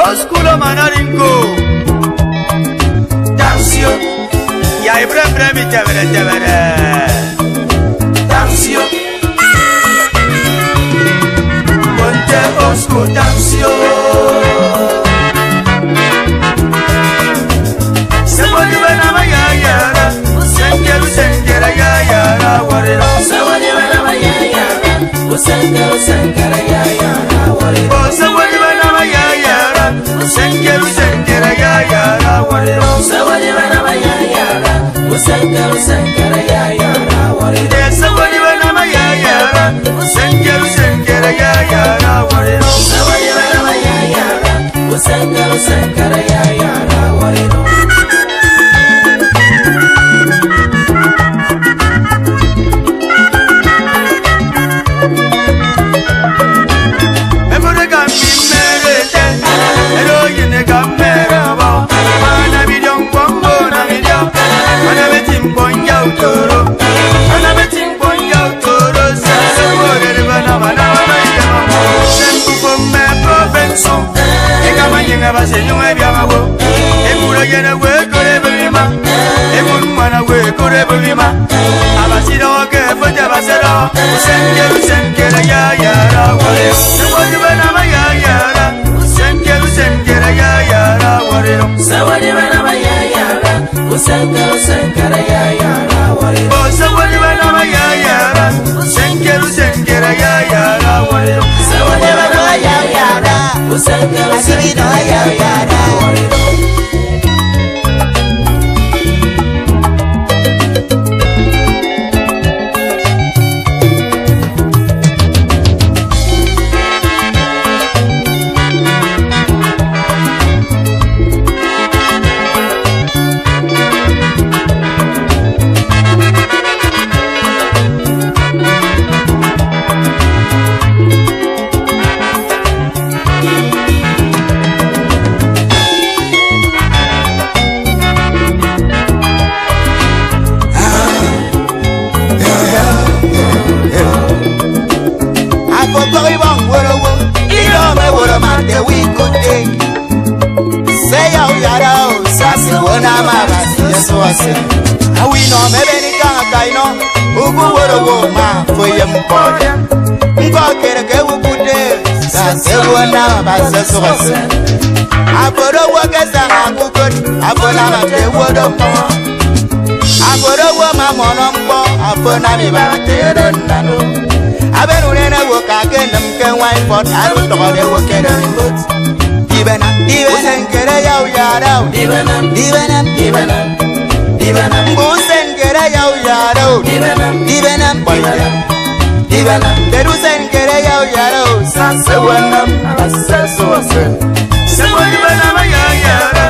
Osculo manarinko Dansio Ya ibre mi tevere Dansio Ponte osco dansio Sewani bana mayayara Sengera yayara warira Sewani bana mayayara Sengera yayara warira Sewani bana mayayara Sengera yayara warira Sewani bana mayayara Sengera yayara warira Sewani bana mayayara Sengera yayara warira Sewani bana mayayara Sengera yayara warira Sengera yayara warira Sewani bana mayayara Sengera yayara warira Sewani bana mayayara Sengera yayara warira Sewani bana mayayara Sengera yayara warira Sewani bana mayayara Sengera yayara warira Awi no mebe ni kanga kaino ugu woro wo ma foye mpode Ngo kere ke wukude sa se wona ba se sose Aboro wo ke sa akukot abona ma te wodo mo Aboro wo ma mono mpo abona mi ba te donnano Abenu nene wo ka ke nam ke wai pot aru to de wo ke de mbot Dibena sengere ya uyara Dibena Sengera yau yaro Dibenam Deru sengera yau yaro Sanse wanam Asasu wasen Sewani bana mayayara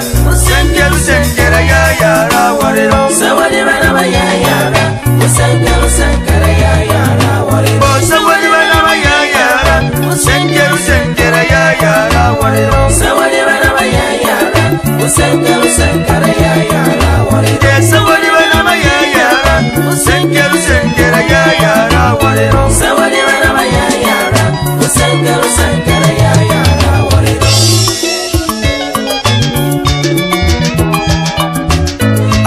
Sengera yayara warira Sewani bana mayayara Sengera yayara warira Sewani bana mayayara Sengera yayara warira Sewani bana mayayara Sengera yayara warira Sewani bana mayayara Sengera yayara warira Sewani bana mayayara Sengera yayara warira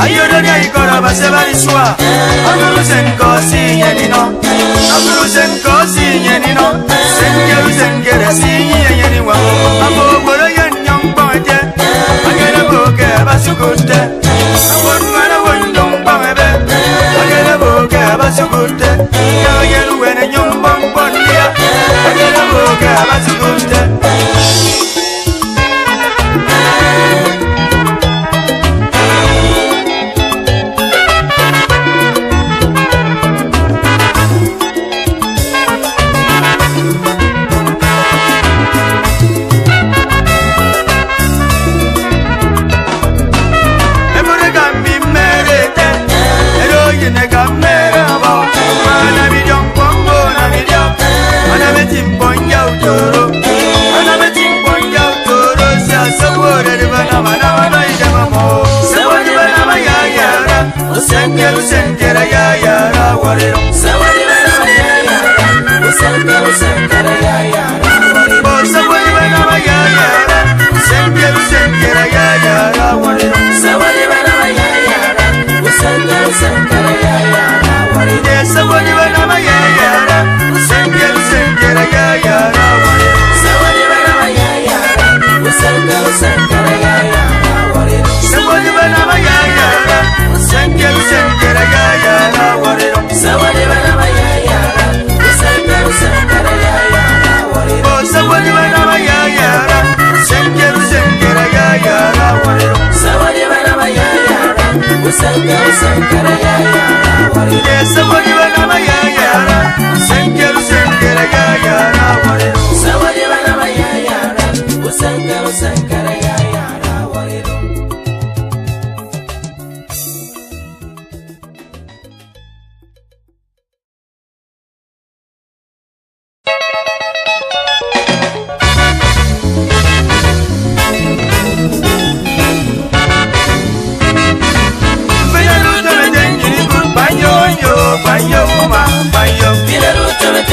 Ayodo ni ikora basebali swa Aguru senkosi yenino Aguru senkosi yenino Sengera sinye wa Abo bolo yenyong pawete Agere boke basukute Awon mana wondong pawebe Agere boke basukute Agere wene nyombong pondia Agere boke basukute Sengera yayara warira Sewani bana mayayara Sengera yayara warira Sewani bana mayayara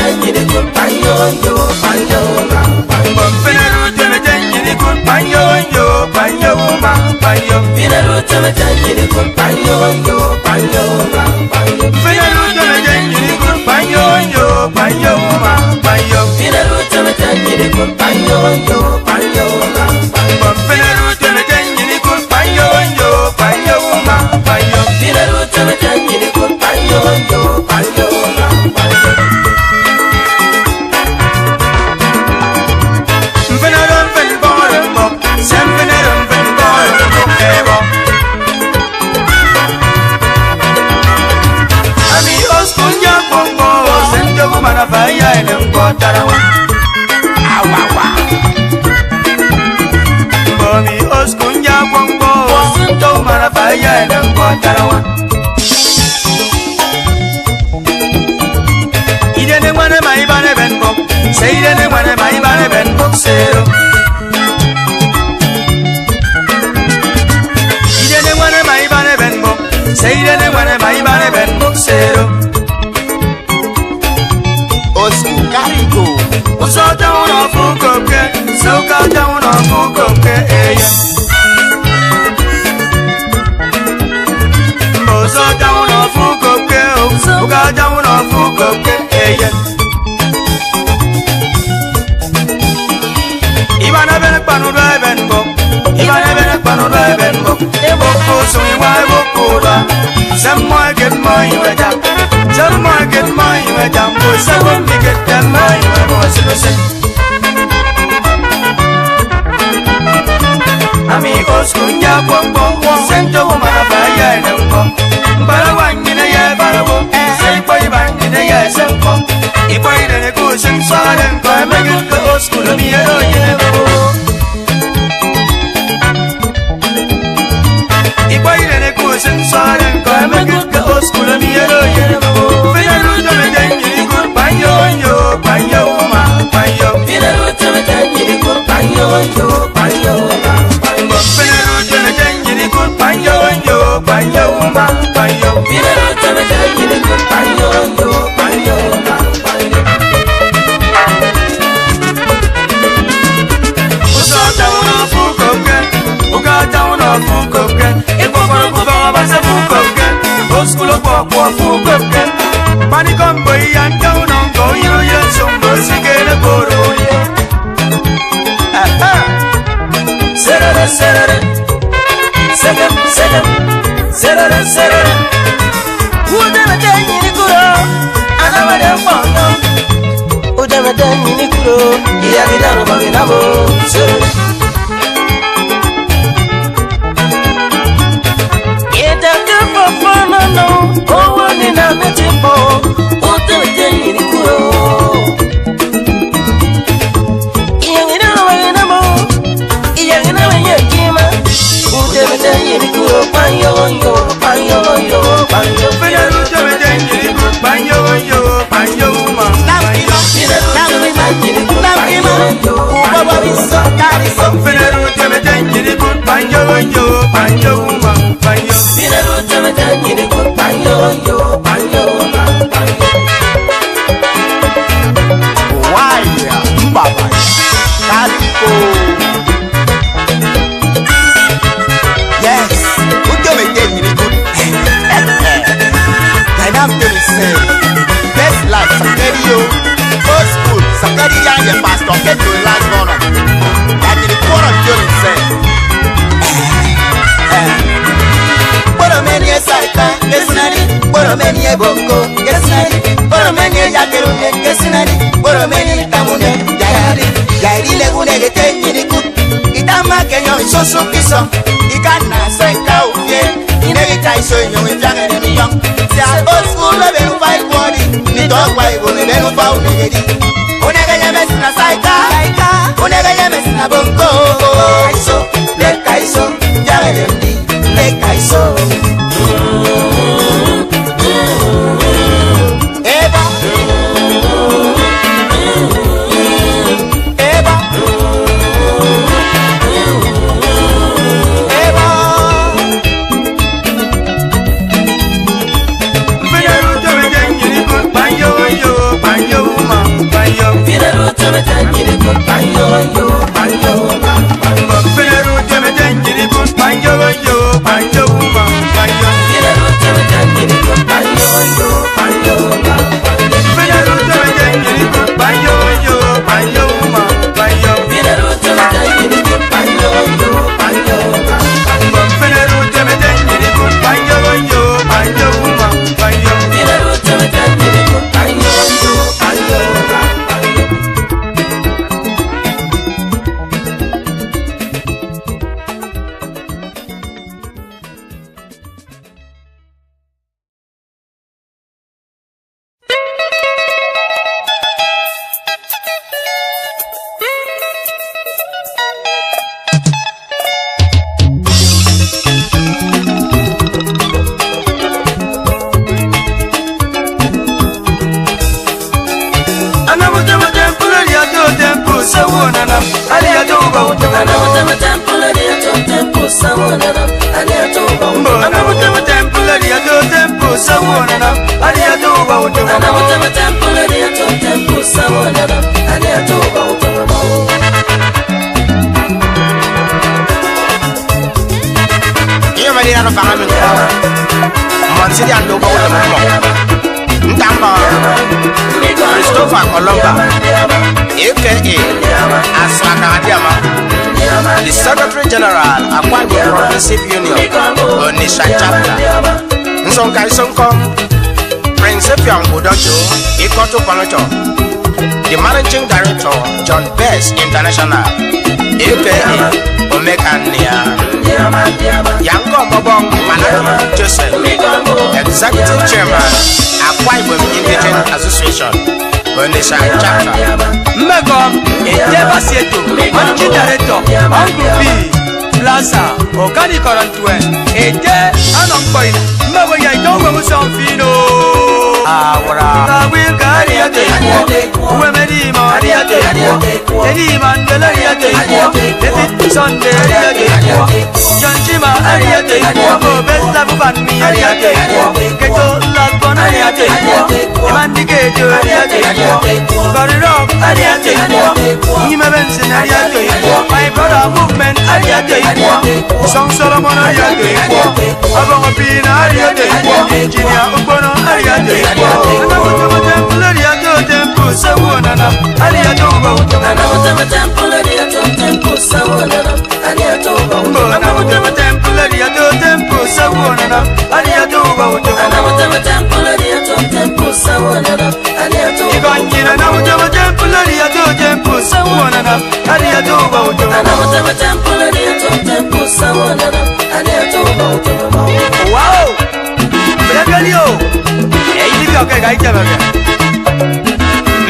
tanjiri kun panyo yo panyo ma panyo. Finero teme tanjiri kun panyo yo panyo ma panyo. Finero teme tanjiri kun panyo yo panyo ma panyo. Finero teme tanjiri kun panyo yo panyo ma panyo. Finero teme tanjiri kun panyo yo panyo ma panyo. Finero teme tanjiri kun panyo yo panyo ma panyo. Finero teme tanjiri kun panyo yo panyo ma panyo. Finero fen bore mo, sem finero fen bore mo ebo. Ami oskunya bongo, sem jogo mana faya ene ngotarawa. Awawa. Bomi oskunya bongo, sem jogo mana faya ene ngotarawa. Idene mwana mai bane benbo, seidene mwana mai bane benbo sero. Idene mwana mai bane benbo, seidene mwana mai bane benbo sero. Osku Karigo. Usota uno fukoke, sokata uno fukoke eya. Usota uno fukoke, sokata uno fukoke eya. Ibana bene panu doi benbo, ibana bene panu doi benbo. Boko sumi wai boko da, some more get money with them, some more get money with them. Boy, some me get them money with boys to say. Ami oskunya bongo, sento mana fire nembo. Balawan ina ya balawo, say boy bang ina ya sempo. Iboy ne go sing salen ko megen ko oskul mi ero yebo. Iboy ne go sing salen ko megen ko oskul mi ero yebo. Finero teme tanjiri kun panyo yo panyo ma panyo. Finero teme tanjiri kun panyo yo panyo ma panyo. Finero teme tanjiri kun panyo yo panyo ma panyo. Finero teme tanjiri kun panyo yo panyo ma panyo. Usota uno fukoke, ukata uno fukoke. Ikokoro kubaba basa fukoke, oskulo kwa fukoke. Pani kombo yanta uno go yiro yensombo sigene boroye. Serere serere, segem segem, serere serere. Udeme tanjiri kuro, anama dem bono. Udeme tanjiri kuro, iya gidaro baginabo. Serere. Ita kafo fono no, owo ni na metimbo. Udeme tanjiri kuro. Iya gidaro baginabo. Iya gidaro yekima. Udeme tanjiri kuro, panyo yo, panyo yo, panyo. Finero teme tanjiri kun panyo yo panyo ma panyo. Finero teme tanjiri kun panyo yo ma panyo. Finero teme tanjiri kun panyo yo panyo ma panyo. Waya Mbaba Karigo. Yes, Udome Tanjiri Kun. Kainam Temi say, best life Sakario, old school Sakaria ye pastor get to last one. And the quarter Johnny say, Boromeni Saika, Gesunani, Boromeni Boko, Gesunani, Boromeni Yakerune, Gesunani, Boromeni Tamune, Yari, Yari Legune Tanjiri Kun. Itama Kenyo Sosu Kiso, Ikana Saika Uye, Inevita Iso in Jangere Young. Old school of a fight body, the dog wife on the Benu Faunedi. Onega Yamesina Saika, Onega Yamesina Bongo, Iso, Lake Iso, Yaremdi, Lake Iso. Eva, Eva, Eva. Finero teme tanjiri kun panyo yo panyo ma Christopher Colomba, aka Asrakadiama, the Secretary General, Akwa Ibom Progressive Union, Onitsha Chapter, Nsonkai Sonkom, Prince Efiong Udojo, Ikoto Panocho, the Managing Director, John Best International, aka Omega Nia, Yanko Bobong Manaki Joseph, Executive Chairman, Akwa Ibom Indigenous Association, Onitsha Chapter. Megom, Ejeba Sieto, Managing Director, Uncle B, Plaza, Organic Orantue, Eje, Anoncoin, Mego Yaito, Musanfino. I will carry a day, women, Mariate, Eddie Mandela, David Sunday, John Jima, Ariate, Best of Bani, Ariate, Keto, Lasbon, Ariate, Mandicate, Ariate, Corridor, Ariate, Nima Benson, Ariate, my brother movement, Ariate, Song Solomon, Ariate, Abongapina, Ariate, Engineer Ubono, Ariate. Wow! Okay, guys,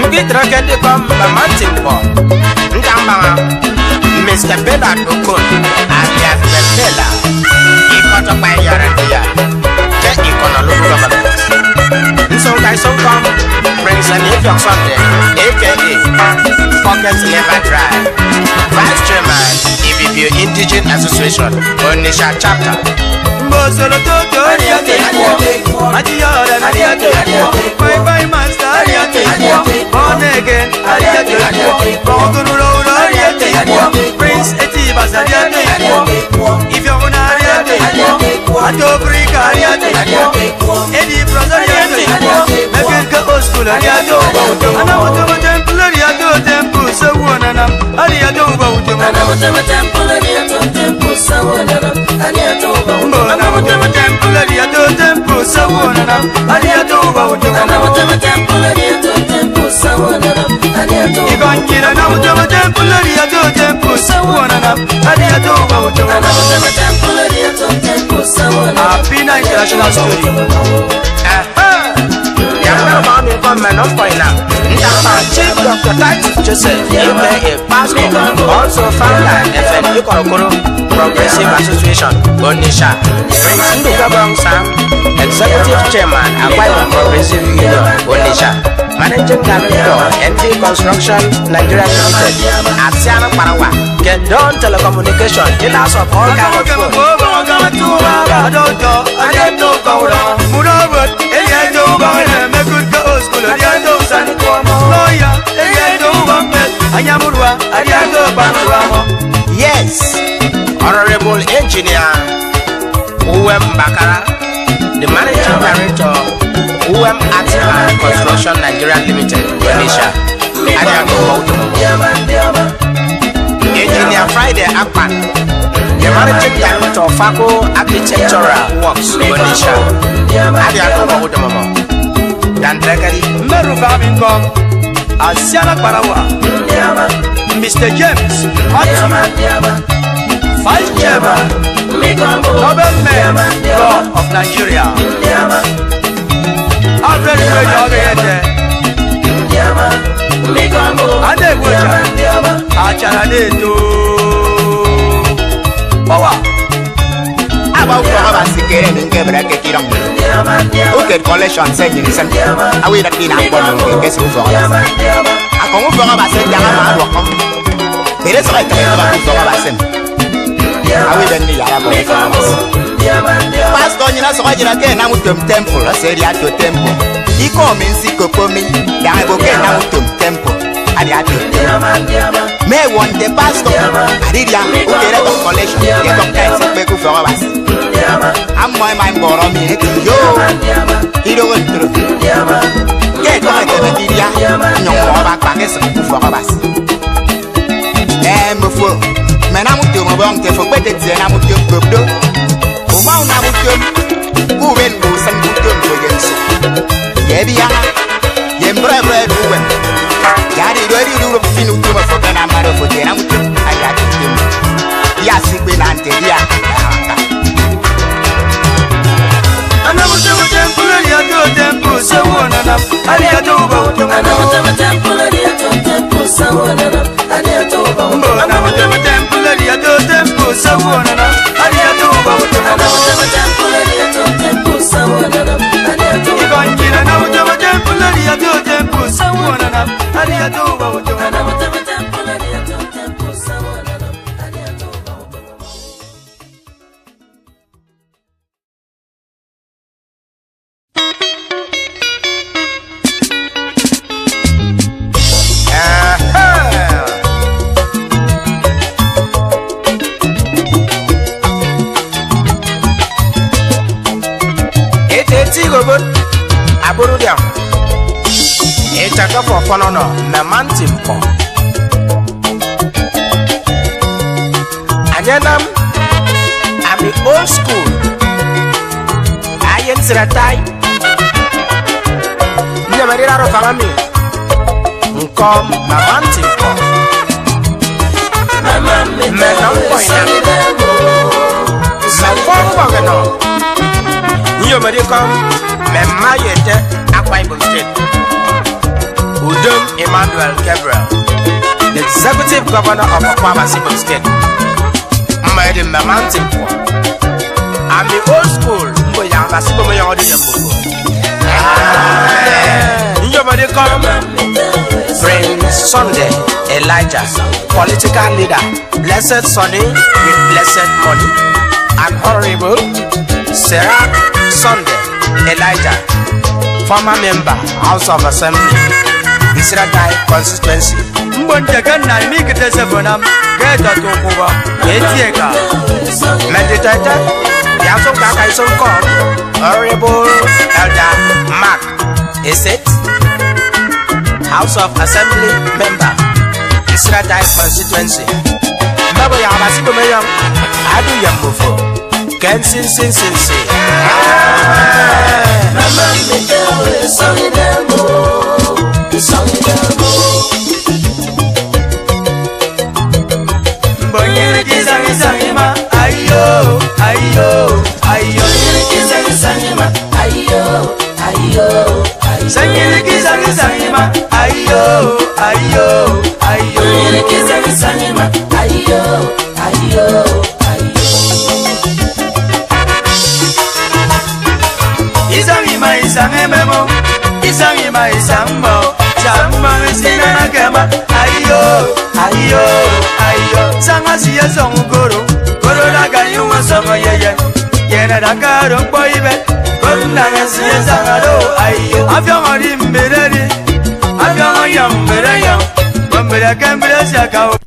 Mugit rocket the come by Martin Paul. Ndamba, Mr. Bella Okon, alias Bella. He got up by Yarandia. Get economic government. So guys, so come, Prince and Efiong Sunday, aka Pockets Never Dry. Vice Chairman, EBBO Indigenous Association, Onitsha Chapter. Bosolo Toto, Ariate, Adiyara, Ariate, Bye Master, Ariate, Born Again, Ariate, Bonguru, Ariate, Prince Etibas, Ariate, if you're on Ariate, Atofrica, Ariate, Eddie Brother, Ariate, Megan Oscula, Ariate, and I want to temple, Ariate, temple, so one and Ariate, temple, Ariate, so one and Ariate. I want to temple, Ariate, temple, so one and Ariate, temple, so one and you can't get another temple, Ariate, temple, so one and Ariate, temple, so one. Happy International Story. Chief Dr. Titus Joseph, aka Pastor, also founder FNU Korokoro Progressive Association, Onitsha. Prince Ndukabong Sam, Executive Chairman, Akwa Ibom Progressive Union, Onitsha. Managing Director, NT Construction Nigeria Limited, Asiana Parawa, Get Done Telecommunication, dealers of all kinds of phones. Lawyer, Yes, Honorable Engineer Uwem Bakara, the Managing Director, Uwem Art and Construction Nigeria Limited, Malaysia. Engineer Friday Akpan, the Managing Director of Fako Architectural Works, Malaysia. Dan Dregari, Meru Farmingcom, Asiana Parawa, Mr. James Martin, Vice Chairman, Nobleman Law of Nigeria. I'm very good. Ade Woja, Acharade to Power. about Forever Secret and Gabriel Kiram. Okay, collection saying you send. I will not be not one of guess who for us. I come from a basset, Yama. It is like a Forever Sen. I will then be Pastor, you know, so I can now to temple. I said, you to temple. He come in Sikopomi, I will get now to temple. I had to may want the pastor. I did a collection. Get up and say, for us. I'm my mind for me. Yo, he don't through. Get on the media. No more back for us. And before, man, I'm to my wrong to forget it. And I'm to go to Mount Amutum. Who went to some good against Yabia, Yembra, woman. Yadi, ready to do a few for Benamaro for the Amutum. I got him. Yes, he will ante here. Another temple, so one and up. I did another temple, I did temple, so one and up. I did another temple, I did temple, so one and up. I did another temple, I did temple, so one and up. I did another temple, I did temple, so one and up. I did another temple, I did temple, so one and up. Aburu dia. Etaka for konono na mantimpo. Anyanam ami old school. Ayen siratai. Nyamarira ro famami. Nkom na mantimpo. Mama me na koina. Sa kwa gano. Nyamarika Memma Yete, Akwa Ibom State. Udom Emmanuel Gabriel, the Executive Governor of Akwa Ibom State. Made in Mamantin. I'm the old school, but young Basibo Mayodi Jambu. Nobody come. Prince Sunday Elijah, political leader, blessed Sonny with blessed money, and Honorable Sarah Sunday Elijah, former member, House of Assembly, Israel constituency. Mbonjagana imikete sefonam, geta tokuba, etieka. Meditator, Yason Kaka is on call, Honorable Elder Mark, is it? House of Assembly member, Israel constituency. Mabo Yabasibo Mayam, Adu Yambufo. Sin. Mama me tell you sonny demo. Bonyere kisangi ma, ayo. Bonyere kisangi ma, ayo. Sangere kisangi ma, ayo. Bonyere kisangi ma, ayo. Isangima isambo, chamba isina nakema, ayo. Sanga siya songu koro daga yunga songo yeye, yena dakaro boibe, kona siya sanga do, ayo. Afyongo rimbereri, afyongo yambereyam, Kambira kambira shaka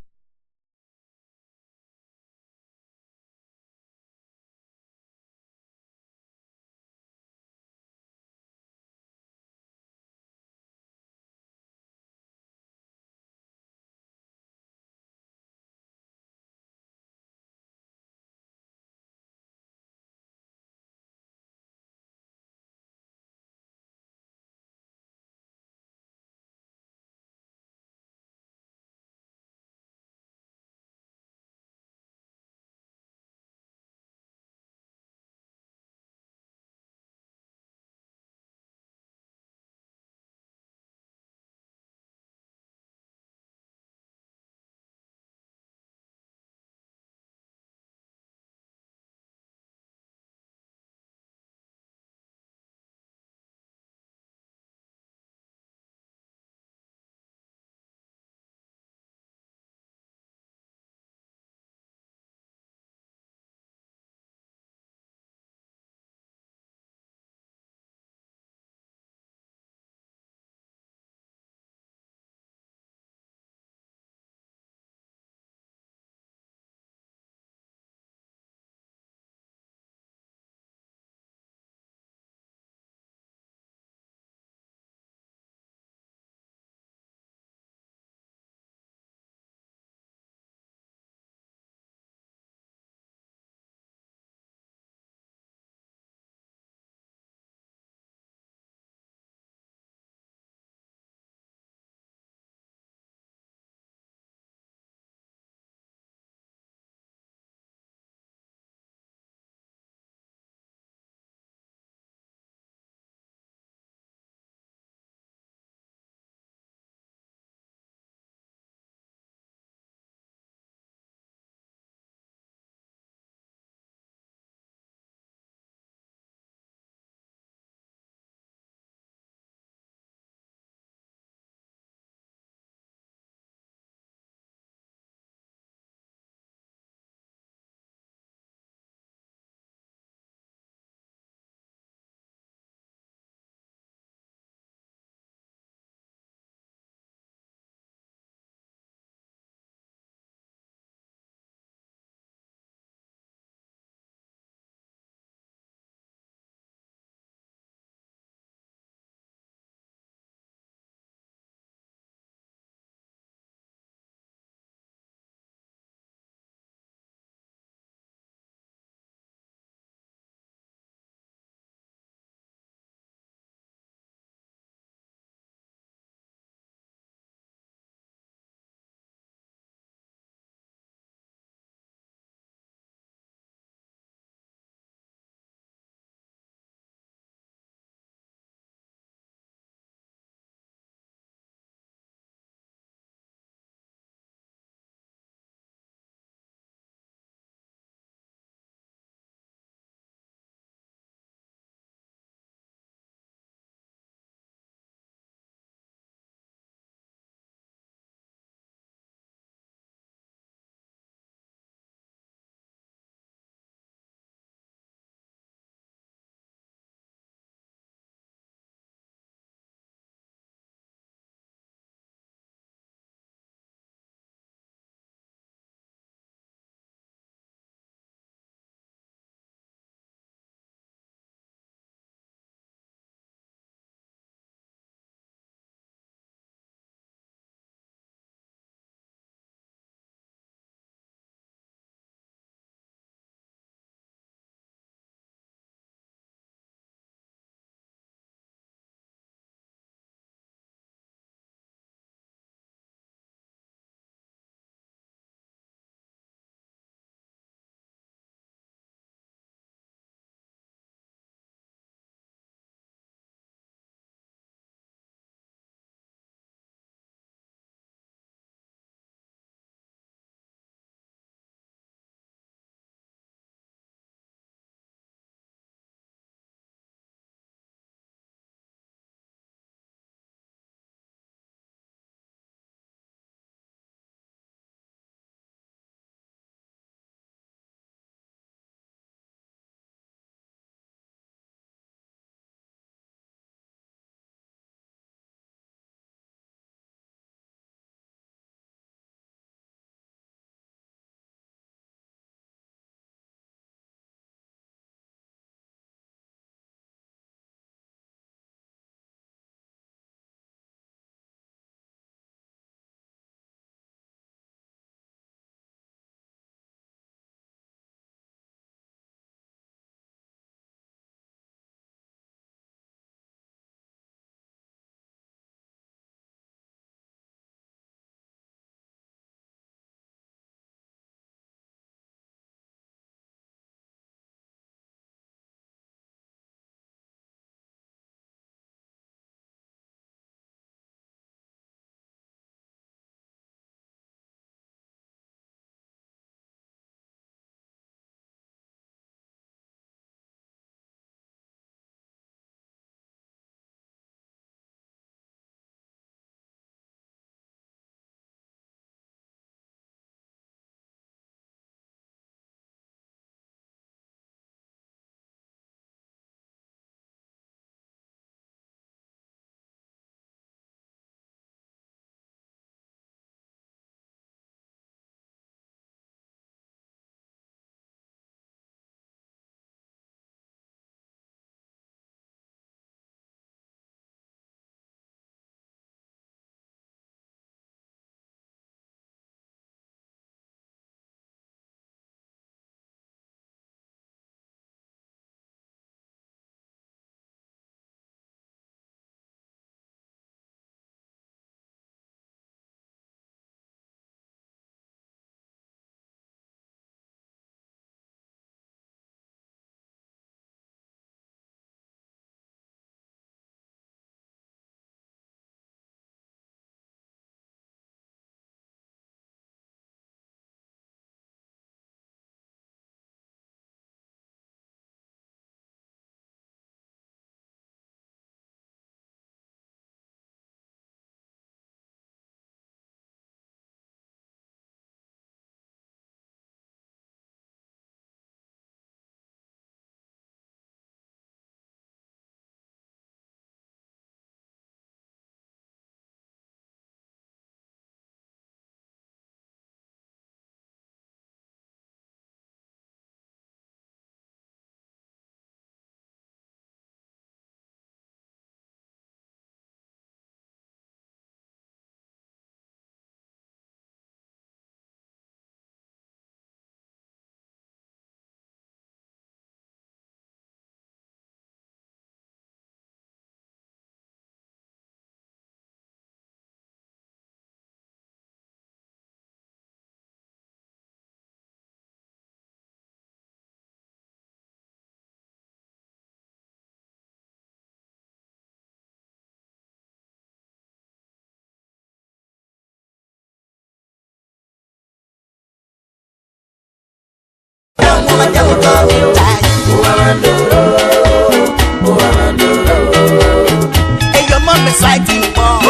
your mom is fighting more.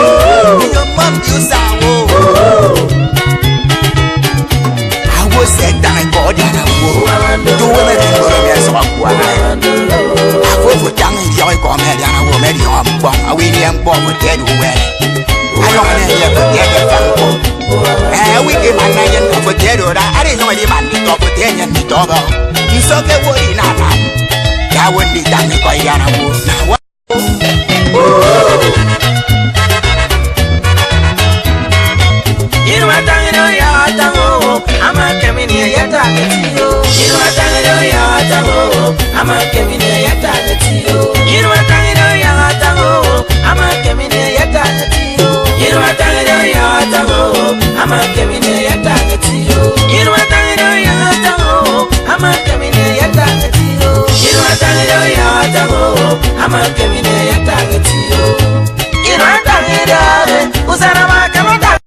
Your mom use our I was said that I bought in a war. Do women in Colombia so I go for young joy comedian. I will marry on bomb. A William Bob would get away. I don't want to hear the dead. We came my night and forget it. I didn't know any man to talk with any and the dog. He's okay, what in our man. That would be done by Yana Wood. You know what I know, I'm a coming here, yet I get you. You know what I know, I'm a coming here, yet I get you. You know what I know, I'm a coming here, yet I get you. You know what I know, I'm a coming here, yet I get you. You know what I know, I'm a coming here, yet I get you. You know what I know, I'm a coming here, yet I get you. You know what I know, Usana Kamada.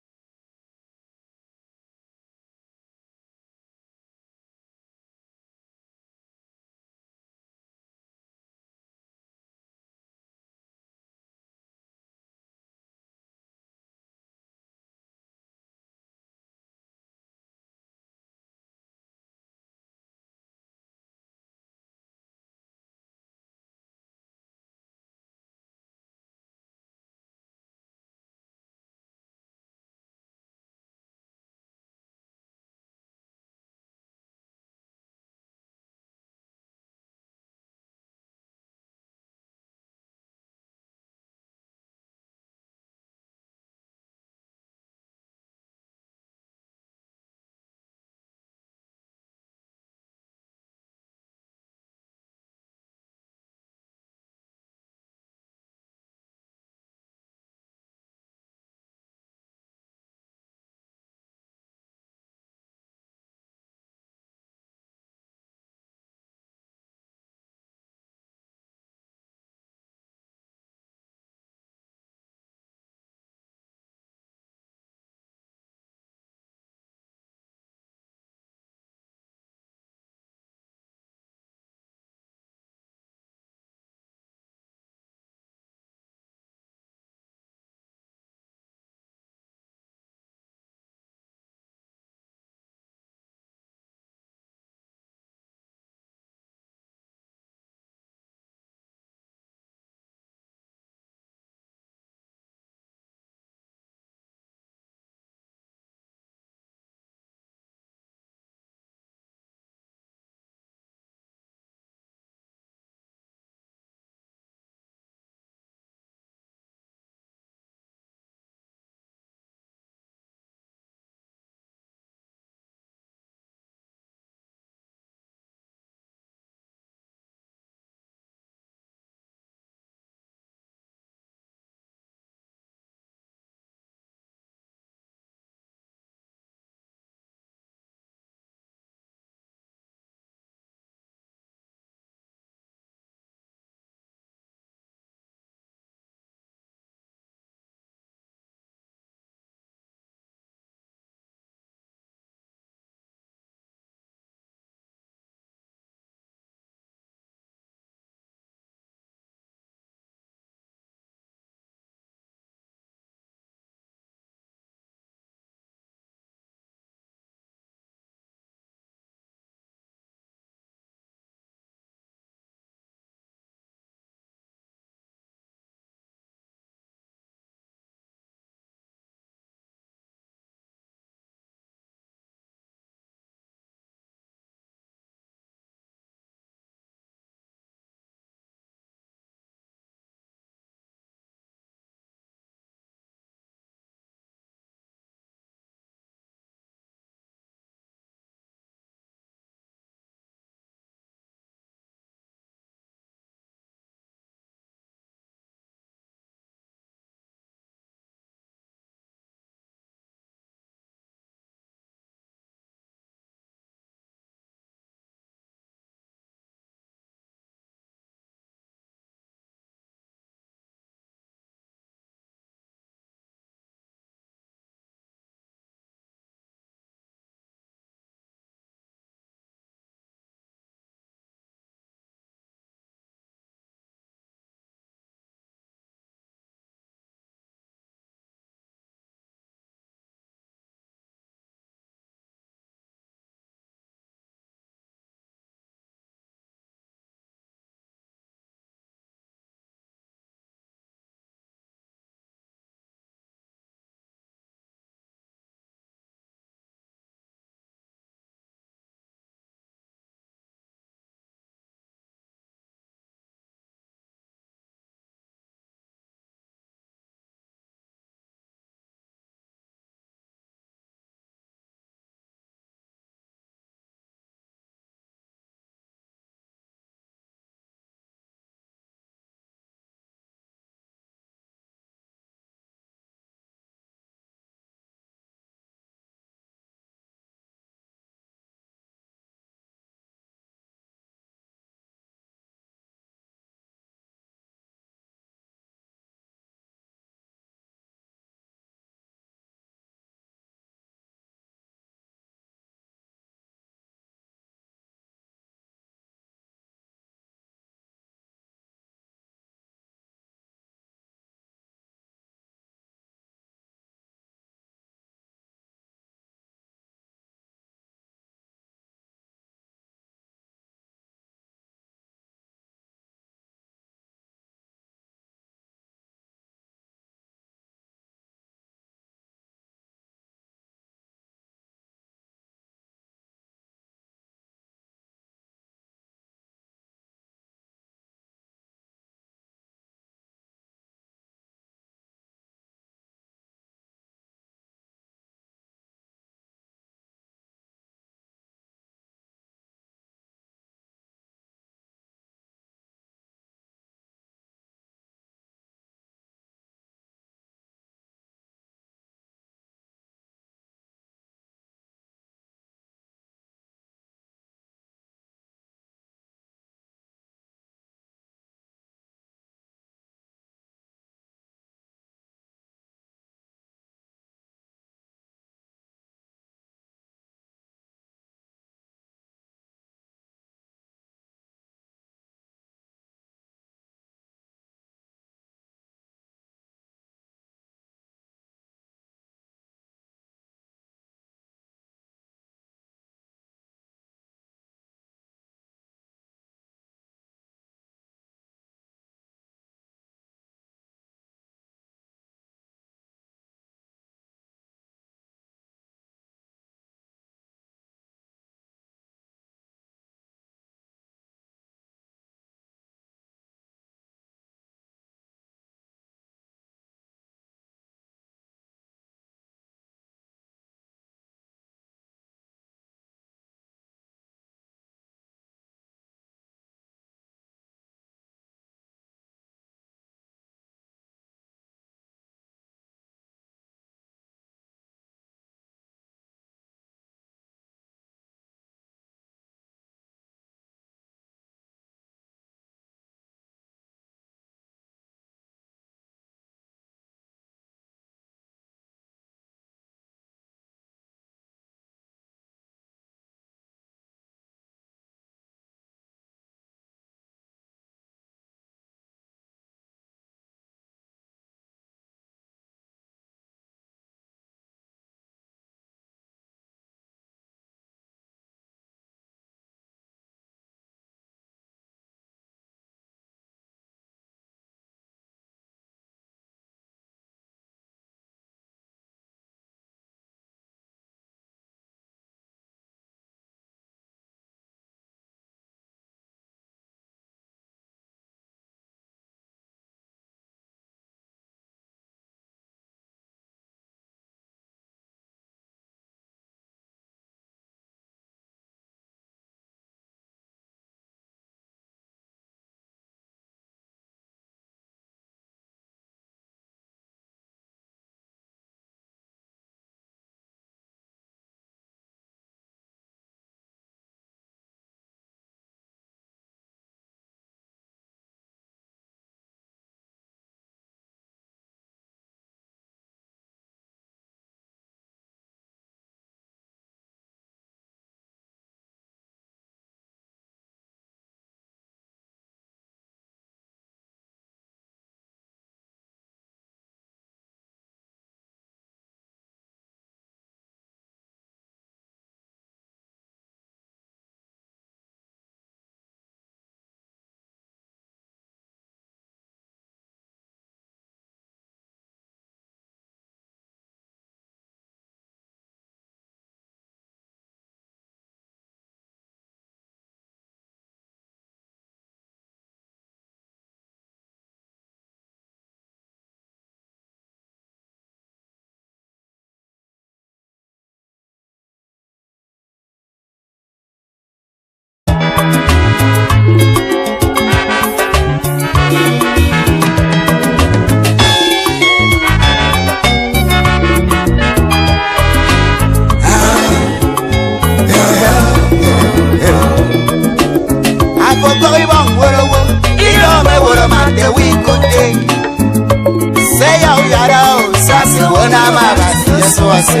se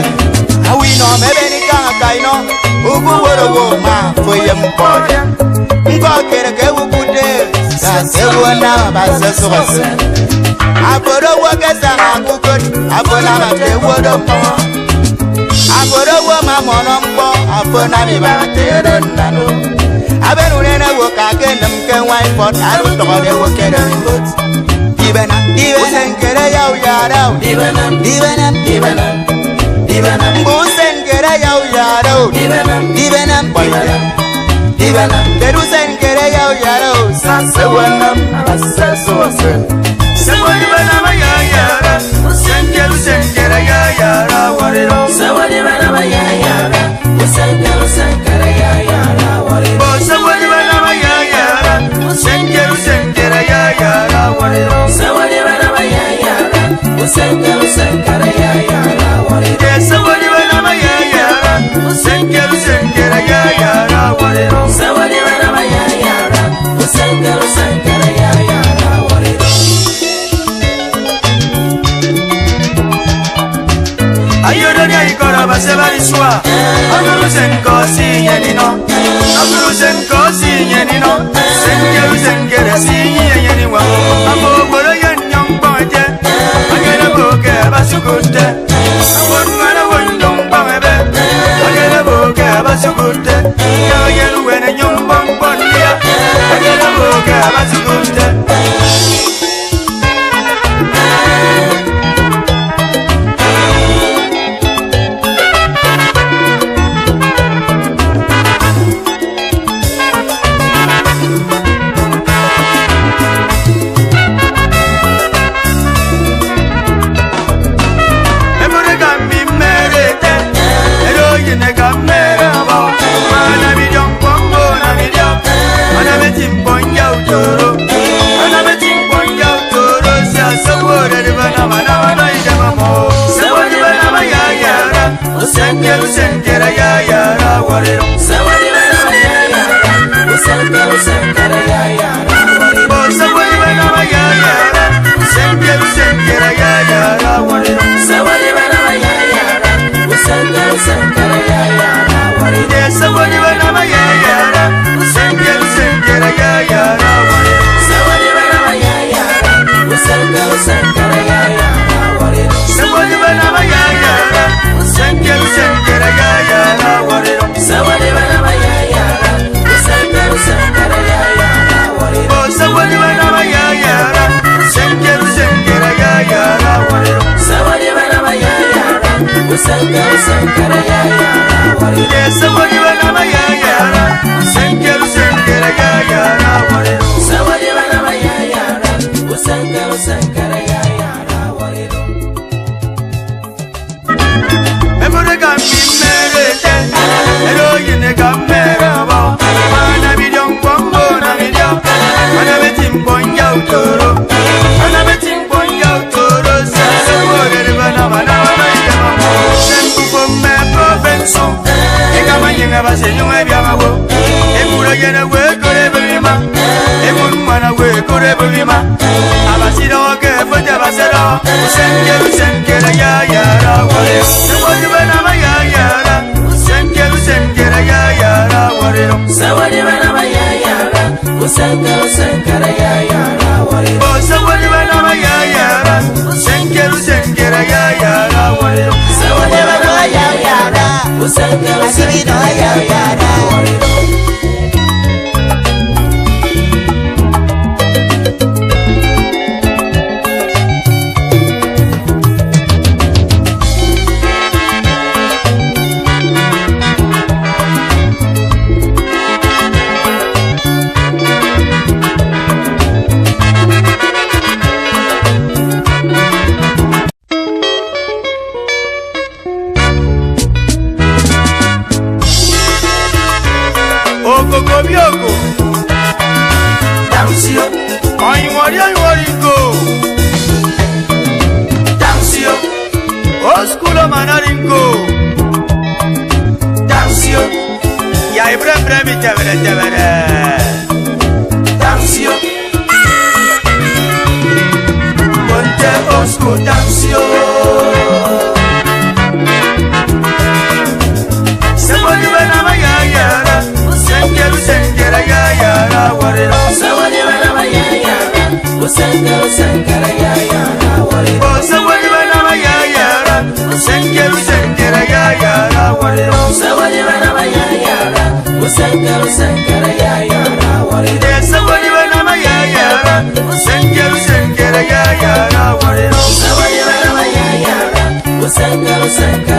awi no mebe ni kanga kaino ugu woro wo ma foye mpoje ngo kere ke wukude sa se wona ba se so se aboro wo ke sa akuko abona ma te wodo mo aboro wo ma mono mpo abona mi ba te do nano abenu nene wo ka ke nam ke wai pot aru to de wo ke de ngot dibena kere ya uyara dibena busen kere ya uyara dibena berusen kere ya uyara sa se wanam asa so se se wona ma ya yara busen kere ya yara wariro se wona ma ya yara busen kere ya yara wariro se wona ma ya yara busen kere ya yara wariro se wona ma ya yara busen kere ya yara wariro se wona ma ya yara busen kere ya yara wariro se wona ma ya yara busen kere ya yara wariro ayodo ni ikora base bari swa aguru senko si yenino aguru senko si yenino senkere si yenini wa amo boro yenyong boje agere boke basukunte awon mara wondong bamebe agere boke basukunte ya yelu wene nyombong bondia agere boke basukunte Senkere ya yara wariro se wona ma ya yara busen kere ya yara wariro se wona ma ya yara senkere ya yara wariro se wona ma ya yara busen kere ya yara wariro se wona ma ya yara senkere ya yara wariro se wona ma ya yara busen kere ya yara wariro se wona ma ya yara senkere ya yara wariro se wona ma ya yara busen kere ya yara wariro se wona ma ya yara senkere ya yara wariro se wona ma ya yara busen kere ya yara wariro se wona ma ya yara senkere ya yara wariro se wona ma ya yara busen kere ya yara wariro Emore gambi merete, ero yine gamera ba. Mana bidon bongo na bidio, mana betim bonya utoro, mana betim bonya utoro. Sa wore de bana bana bana ida ba. Sempu ko me provenso, e kama yinga ba se nywe bia mabo. Emure yene we kore bima, emun mana we kore bima. Abasiro ke foja basero, senkere ya yara wale. Wona ma ya yara senkere ya yara wariro se wona ma ya yara busen kere ya yara wariro se wona ma ya yara senkere ya yara wariro se wona ma ya yara busen kere ya yara wariro Bioko Damsio Oyin go Damsio Oskulo manaringo Damsio Ya ibre mi tevere Damsio Ponte osku Damsio Usankara Sankara ya yara wale. Sawali bana ma ya yara. Usankeru sankara ya yara wale. Sawali bana ma ya yara. Usankara Sankara ya yara wale. Sawali bana ma ya yara. Usankeru sankara ya yara wale. Sawali bana ma ya yara. Usankara Sankara